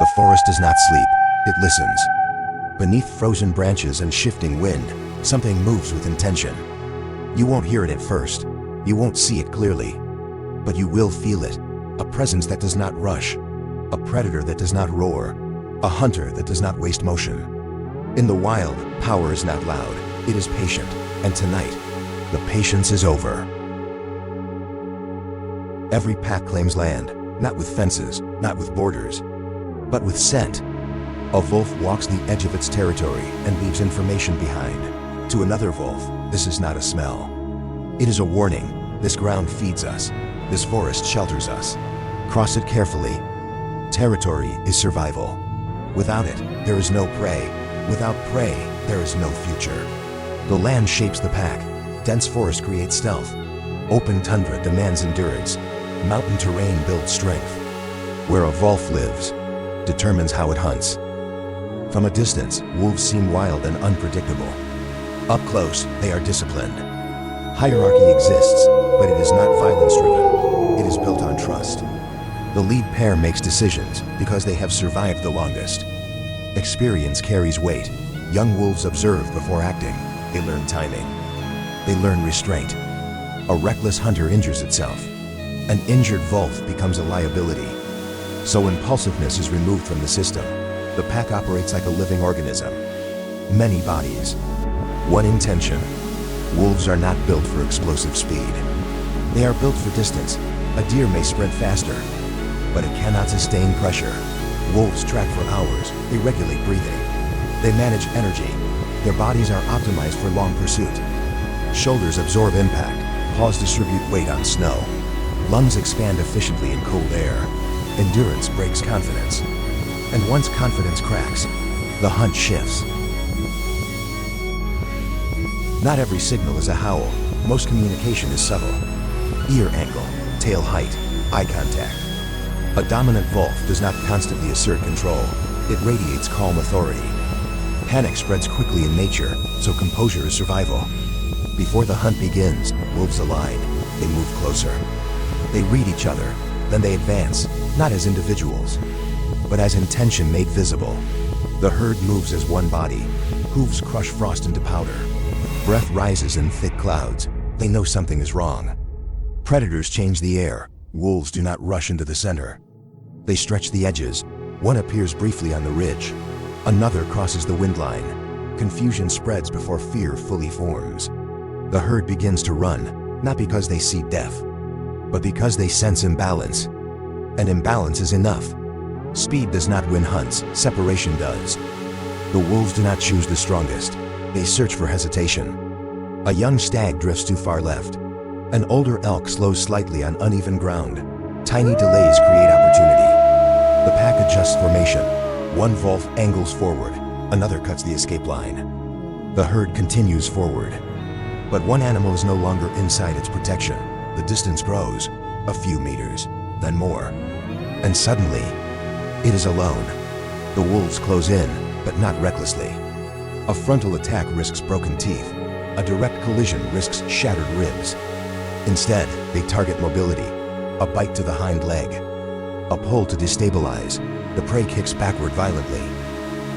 The forest does not sleep, it listens. Beneath frozen branches and shifting wind, something moves with intention. You won't hear it at first, you won't see it clearly, but you will feel it. A presence that does not rush, a predator that does not roar, a hunter that does not waste motion. In the wild, power is not loud, it is patient, and tonight, the patience is over. Every pack claims land, not with fences, not with borders, but with scent. A wolf walks the edge of its territory and leaves information behind. To another wolf, this is not a smell. It is a warning. This ground feeds us. This forest shelters us. Cross it carefully. Territory is survival. Without it, there is no prey. Without prey, there is no future. The land shapes the pack. Dense forest creates stealth. Open tundra demands endurance. Mountain terrain builds strength. Where a wolf lives determines how it hunts. From a distance, wolves seem wild and unpredictable. Up close, they are disciplined. Hierarchy exists, but it is not violence-driven. It is built on trust. The lead pair makes decisions because they have survived the longest. Experience carries weight. Young wolves observe before acting. They learn timing. They learn restraint. A reckless hunter injures itself. An injured wolf becomes a liability. So impulsiveness is removed from the system. The pack operates like a living organism. Many bodies. One intention. Wolves are not built for explosive speed. They are built for distance. A deer may sprint faster, but it cannot sustain pressure. Wolves track for hours. They regulate breathing. They manage energy. Their bodies are optimized for long pursuit. Shoulders absorb impact. Paws distribute weight on snow. Lungs expand efficiently in cold air. Endurance breaks confidence. And once confidence cracks, the hunt shifts. Not every signal is a howl. Most communication is subtle. Ear angle, tail height, eye contact. A dominant wolf does not constantly assert control. It radiates calm authority. Panic spreads quickly in nature, so composure is survival. Before the hunt begins, wolves align. They move closer. They read each other, then they advance, not as individuals, but as intention made visible. The herd moves as one body. Hooves crush frost into powder. Breath rises in thick clouds. They know something is wrong. Predators change the air. Wolves do not rush into the center. They stretch the edges. One appears briefly on the ridge. Another crosses the wind line. Confusion spreads before fear fully forms. The herd begins to run, not because they see death, but because they sense imbalance. And imbalance is enough. Speed does not win hunts, separation does. The wolves do not choose the strongest. They search for hesitation. A young stag drifts too far left. An older elk slows slightly on uneven ground. Tiny delays create opportunity. The pack adjusts formation. One wolf angles forward, another cuts the escape line. The herd continues forward. But one animal is no longer inside its protection. The distance grows, a few meters, then more. And suddenly, it is alone. The wolves close in, but not recklessly. A frontal attack risks broken teeth. A direct collision risks shattered ribs. Instead, they target mobility. A bite to the hind leg. A pull to destabilize. The prey kicks backward violently.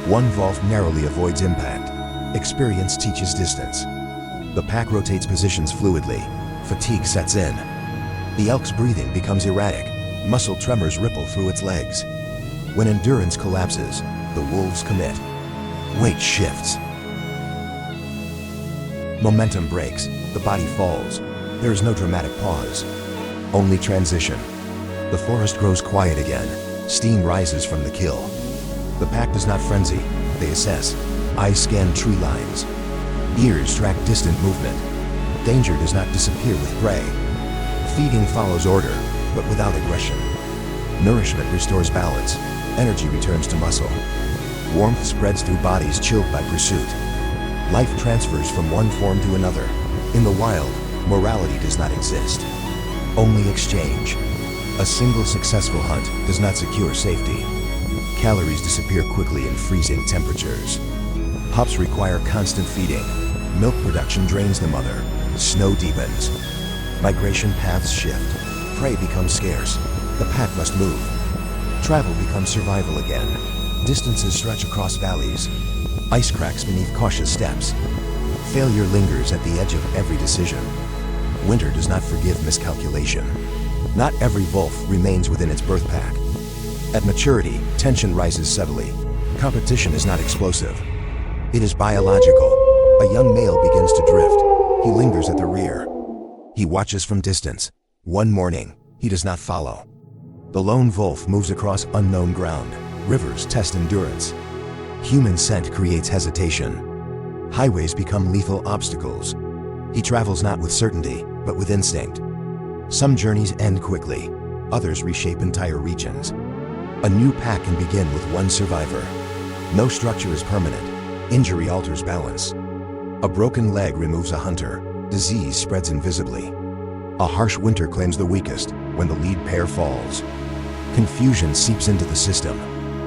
One wolf narrowly avoids impact. Experience teaches distance. The pack rotates positions fluidly. Fatigue sets in. The elk's breathing becomes erratic. Muscle tremors ripple through its legs. When endurance collapses, the wolves commit. Weight shifts. Momentum breaks. The body falls. There is no dramatic pause. Only transition. The forest grows quiet again. Steam rises from the kill. The pack does not frenzy. They assess. Eyes scan tree lines. Ears track distant movement. Danger does not disappear with prey. Feeding follows order, but without aggression. Nourishment restores balance. Energy returns to muscle. Warmth spreads through bodies chilled by pursuit. Life transfers from one form to another. In the wild, morality does not exist. Only exchange. A single successful hunt does not secure safety. Calories disappear quickly in freezing temperatures. Pups require constant feeding. Milk production drains the mother. Snow deepens. Migration paths shift. Prey becomes scarce. The pack must move. Travel becomes survival again. Distances stretch across valleys. Ice cracks beneath cautious steps. Failure lingers at the edge of every decision. Winter does not forgive miscalculation. Not every wolf remains within its birth pack. At maturity, tension rises subtly. Competition is not explosive. It is biological. A young male begins to drift. He lingers at the rear. He watches from distance. One morning, he does not follow. The lone wolf moves across unknown ground. Rivers test endurance. Human scent creates hesitation. Highways become lethal obstacles. He travels not with certainty, but with instinct. Some journeys end quickly. Others reshape entire regions. A new pack can begin with one survivor. No structure is permanent. Injury alters balance. A broken leg removes a hunter. Disease spreads invisibly. A harsh winter claims the weakest when the lead pair falls. Confusion seeps into the system.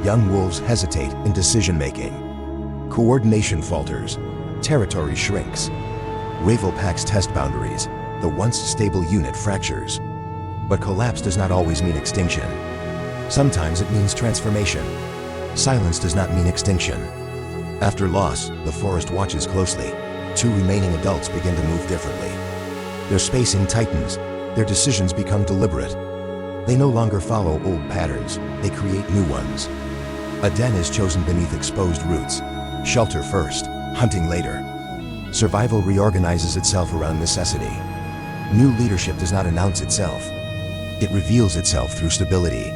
Young wolves hesitate in decision-making. Coordination falters. Territory shrinks. Rival packs test boundaries. The once stable unit fractures. But collapse does not always mean extinction. Sometimes it means transformation. Silence does not mean extinction. After loss, the forest watches closely. Two remaining adults begin to move differently. Their spacing tightens. Their decisions become deliberate. They no longer follow old patterns. They create new ones. A den is chosen beneath exposed roots. Shelter first, hunting later. Survival reorganizes itself around necessity. New leadership does not announce itself. It reveals itself through stability.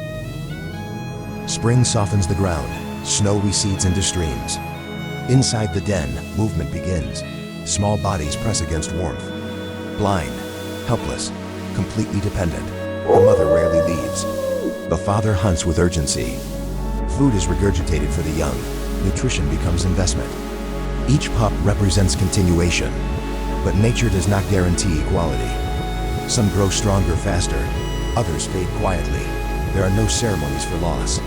Spring softens the ground. Snow recedes into streams. Inside the den, movement begins. Small bodies press against warmth. Blind, helpless, completely dependent. The mother rarely leaves. The father hunts with urgency. Food is regurgitated for the young. Nutrition becomes investment. Each pup represents continuation, but nature does not guarantee equality. Some grow stronger faster, others fade quietly. There are no ceremonies for loss,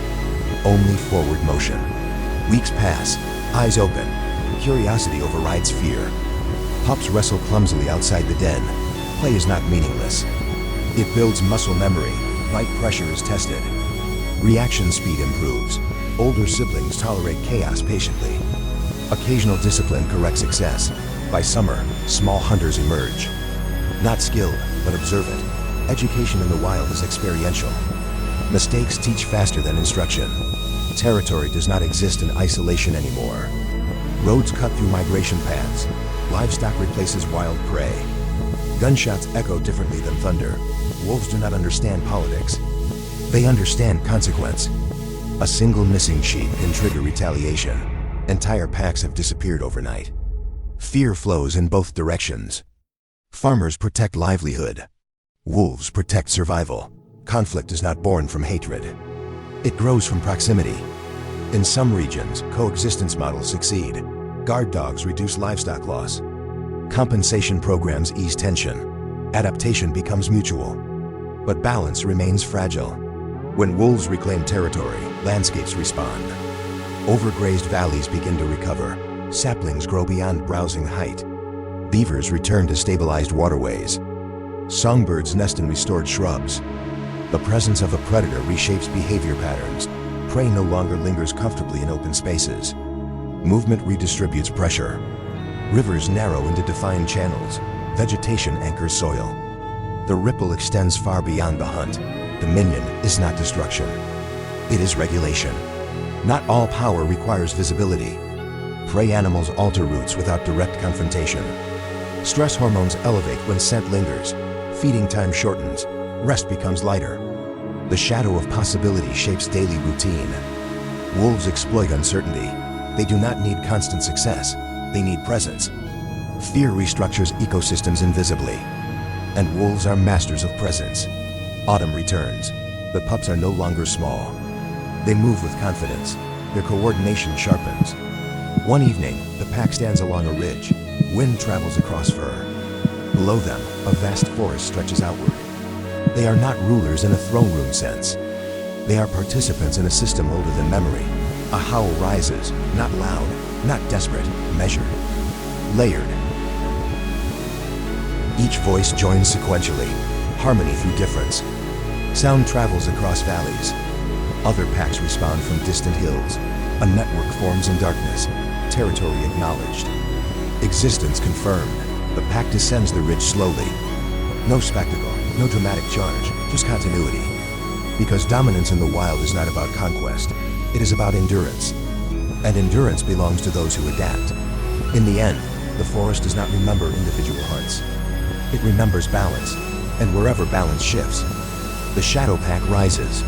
only forward motion. Weeks pass, eyes open. Curiosity overrides fear. Pups wrestle clumsily outside the den. Play is not meaningless. It builds muscle memory. Bite pressure is tested. Reaction speed improves. Older siblings tolerate chaos patiently. Occasional discipline corrects excess. By summer, small hunters emerge. Not skilled, but observant. Education in the wild is experiential. Mistakes teach faster than instruction. Territory does not exist in isolation anymore. Roads cut through migration paths. Livestock replaces wild prey. Gunshots echo differently than thunder. Wolves do not understand politics. They understand consequence. A single missing sheep can trigger retaliation. Entire packs have disappeared overnight. Fear flows in both directions. Farmers protect livelihood. Wolves protect survival. Conflict is not born from hatred. It grows from proximity. In some regions, coexistence models succeed. Guard dogs reduce livestock loss. Compensation programs ease tension. Adaptation becomes mutual. But balance remains fragile. When wolves reclaim territory, landscapes respond. Overgrazed valleys begin to recover. Saplings grow beyond browsing height. Beavers return to stabilized waterways. Songbirds nest in restored shrubs. The presence of a predator reshapes behavior patterns. Prey no longer lingers comfortably in open spaces. Movement redistributes pressure. Rivers narrow into defined channels. Vegetation anchors soil. The ripple extends far beyond the hunt. Dominion is not destruction. It is regulation. Not all power requires visibility. Prey animals alter routes without direct confrontation. Stress hormones elevate when scent lingers. Feeding time shortens. Rest becomes lighter. The shadow of possibility shapes daily routine. Wolves exploit uncertainty. They do not need constant success. They need presence. Fear restructures ecosystems invisibly. And wolves are masters of presence. Autumn returns. The pups are no longer small. They move with confidence. Their coordination sharpens. One evening, the pack stands along a ridge. Wind travels across fur. Below them, a vast forest stretches outward. They are not rulers in a throne room sense. They are participants in a system older than memory. A howl rises, not loud, not desperate, measured, layered. Each voice joins sequentially, harmony through difference. Sound travels across valleys. Other packs respond from distant hills. A network forms in darkness. Territory acknowledged. Existence confirmed. The pack descends the ridge slowly. No spectacle, no dramatic charge, just continuity. Because dominance in the wild is not about conquest, it is about endurance. And endurance belongs to those who adapt. In the end, the forest does not remember individual hunts. It remembers balance, and wherever balance shifts, the shadow pack rises.